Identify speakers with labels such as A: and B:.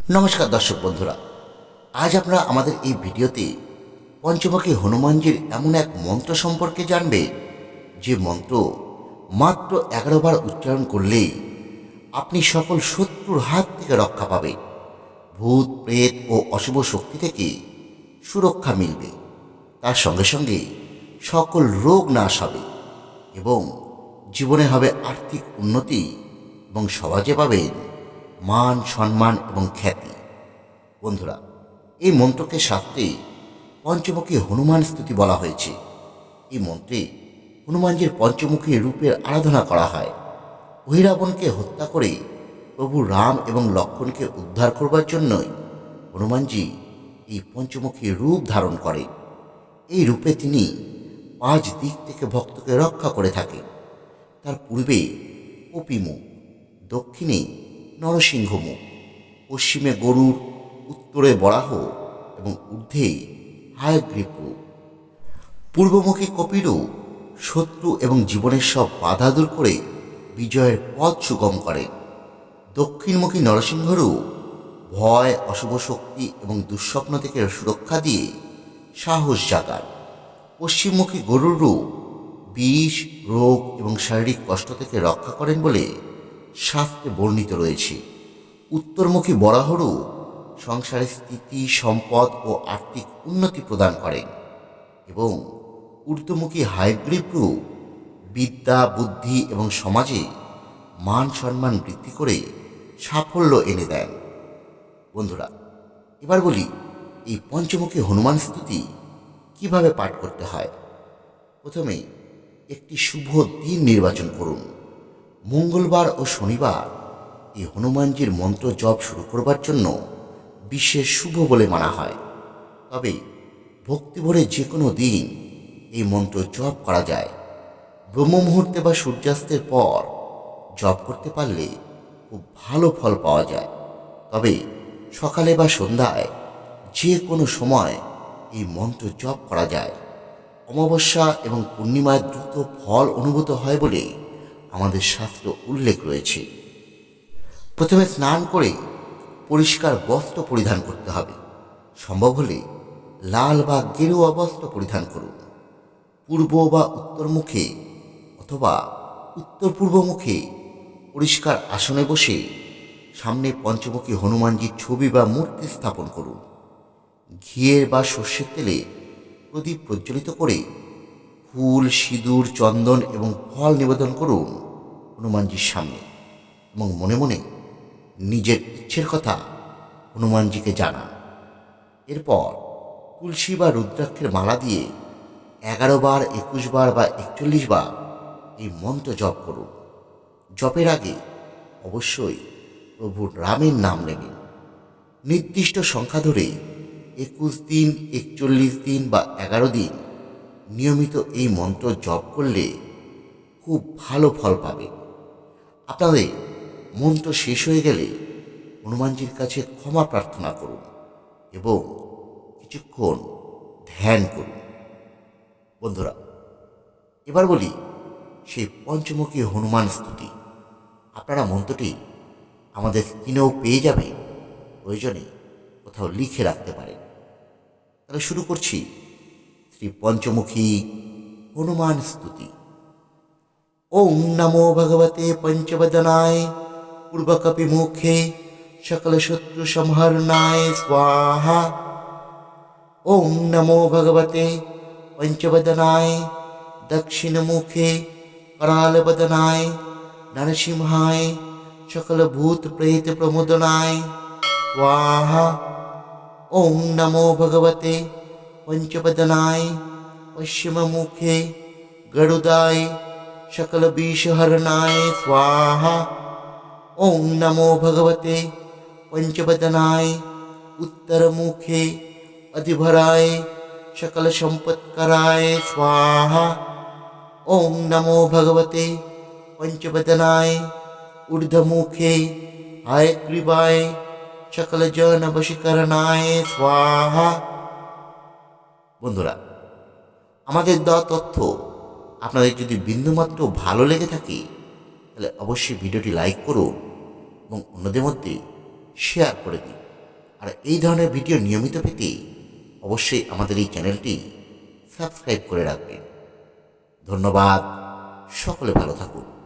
A: নমস্কার দর্শক বন্ধুরা, আজ আপনারা আমাদের এই ভিডিওতে পঞ্চমুখী হনুমানজির এমন এক মন্ত্র সম্পর্কে জানবে যে মন্ত্র মাত্র 11 বার উচ্চারণ করলেই আপনি সকল শত্রুর হাত থেকে রক্ষা পাবেন, ভূত প্রেত ও অশুভ শক্তি থেকে সুরক্ষা মিলবে। তার সঙ্গে সঙ্গে সকল রোগ নাশ হবে এবং জীবনে হবে আর্থিক উন্নতি এবং সমাজে পাবেন মান সম্মান এবং খ্যাতি। বন্ধুরা, এই মন্ত্রকে শাস্ত্রে পঞ্চমুখী হনুমান স্তুতি বলা হয়েছে। এই মন্ত্রে হনুমানজির পঞ্চমুখী রূপের আরাধনা করা হয়। অহিরাবণকে হত্যা করে প্রভু রাম এবং লক্ষ্মণকে উদ্ধার করবার জন্যই হনুমানজি এই পঞ্চমুখী রূপ ধারণ করেন। এই রূপে তিনি 5 দিক থেকে ভক্তকে রক্ষা করে থাকেন। তার পূর্বে কপিমুখ, দক্ষিণে নরসিংহ মুখ, পশ্চিমে গরুর, উত্তরে বরাহ এবং ঊর্ধ্বে হায়গ্রীব রূপ। পূর্বমুখী কপিরূপ শত্রু এবং জীবনের সব বাধা দূর করে বিজয়ের পথ সুগম করেন। দক্ষিণমুখী নরসিংহরূপ ভয়, অশুভ শক্তি এবং দুঃস্বপ্ন থেকে সুরক্ষা দিয়ে সাহস জাগান। পশ্চিমমুখী গরুর রূপ বিষ, রোগ এবং শারীরিক কষ্ট থেকে রক্ষা করেন বলে শাস্ত্রে বর্ণিত রয়েছে। উত্তরমুখী বরাহরূপ সংসারে স্থিতি, সম্পদ ও আর্থিক উন্নতি প্রদান করেন এবং ঊর্ধ্বমুখী হায়গ্রীব রূপ বিদ্যা, বুদ্ধি এবং সমাজে মান সম্মান বৃদ্ধি করে সাফল্য এনে দেন। বন্ধুরা, এবার বলি এই পঞ্চমুখী হনুমান স্তুতি কিভাবে পাঠ করতে হয়। প্রথমে একটি শুভ দিন নির্বাচন করুন। মঙ্গলবার ও শনিবার এই হনুমানজির মন্ত্র জপ শুরু করবার জন্য বিশেষ শুভ বলে মানা হয়। তবে ভক্তিভরে যে কোনো দিন এই মন্ত্র জপ করা যায়। ব্রহ্ম মুহূর্তে বা সূর্যাস্তের পর জপ করতে পারলে খুব ভালো ফল পাওয়া যায়। তবে সকালে বা সন্ধ্যায় যে কোনো সময় এই মন্ত্র জপ করা যায়। অমাবস্যা এবং পূর্ণিমায় দ্রুত ফল অনুভূত হয় বলে আমাদের শাস্ত্র উল্লেখ রয়েছে। প্রথমে স্নান করে পরিষ্কার বস্ত্র পরিধান করতে হবে। সম্ভব হলে লাল বা গেরুয়া বস্ত্র পরিধান করুন। পূর্ব বা উত্তর মুখে অথবা উত্তর পূর্ব মুখে পরিষ্কার আসনে বসে সামনে পঞ্চমুখী হনুমানজির ছবি বা মূর্তি স্থাপন করুন। ঘিয়ের বা সর্ষের তেলে প্রদীপ প্রজ্বলিত করে ফুল, সিঁদুর, চন্দন এবং ফল নিবেদন করুন হনুমানজির সামনে এবং মনে মনে নিজের ইচ্ছের কথা হনুমানজিকে জানান। এরপর তুলসী বা রুদ্রাক্ষের মালা দিয়ে 11 বার, 21 বার বা 41 বার এই মন্ত্র জপ করুন। জপের আগে অবশ্যই প্রভু রামের নাম নেবেন। নির্দিষ্ট সংখ্যা ধরে 21 দিন, 41 দিন বা 11 দিন নিয়মিত এই মন্ত্র জপ করলে খুব ভালো ফল পাবে। আপনাদের মন্ত্র শেষ হয়ে গেলে হনুমানজির কাছে ক্ষমা প্রার্থনা করুন এবং কিছুক্ষণ ধ্যান করুন। বন্ধুরা, এবার বলি সেই পঞ্চমুখী হনুমান স্তুতি। আপনারা মন্ত্রটি আমাদের স্ক্রিনেও পেয়ে যাবেন, প্রয়োজনে কোথাও লিখে রাখতে পারেন। তাহলে শুরু করছি শ্রী পঞ্চমুখী হনুমান স্তুতি। ওম নমো ভগবতে পঞ্চবদনায় পূর্বকপি মুখে সকল শত্রু সংহরণায় স্বাহা। ওম নমো ভগবতে পঞ্চবদনায় দক্ষিণ মুখে कराल बदनाय नरसिंहाय सकल भूत प्रेत प्रमोदनाय स्वाहा। ओम नमो भगवते पंचवदनाय पश्चिम मुखे गरुदाय सकल विषहरणाय स्वाहा। ओम नमो भगवते पंचवदनाय उत्तर मुखे अधिभराय सकल संपत्कराय स्वाहा। ओम नमो भगवते पंचवदनाय ऊर्ध्वमुखे हायग्रीवाय सकल जन वशीकरणाय स्वाहा। বন্ধুরা, আমাদের দেওয়া তথ্য আপনাদের যদি বিন্দুমাত্র ভালো লেগে থাকে তাহলে অবশ্যই ভিডিওটি লাইক করুন এবং অন্যদের মধ্যে শেয়ার করে দিন। আর এই ধরনের ভিডিও নিয়মিত পেতে অবশ্যই আমাদের এই চ্যানেলটি সাবস্ক্রাইব করে রাখবেন। ধন্যবাদ। সকলে ভালো থাকুন।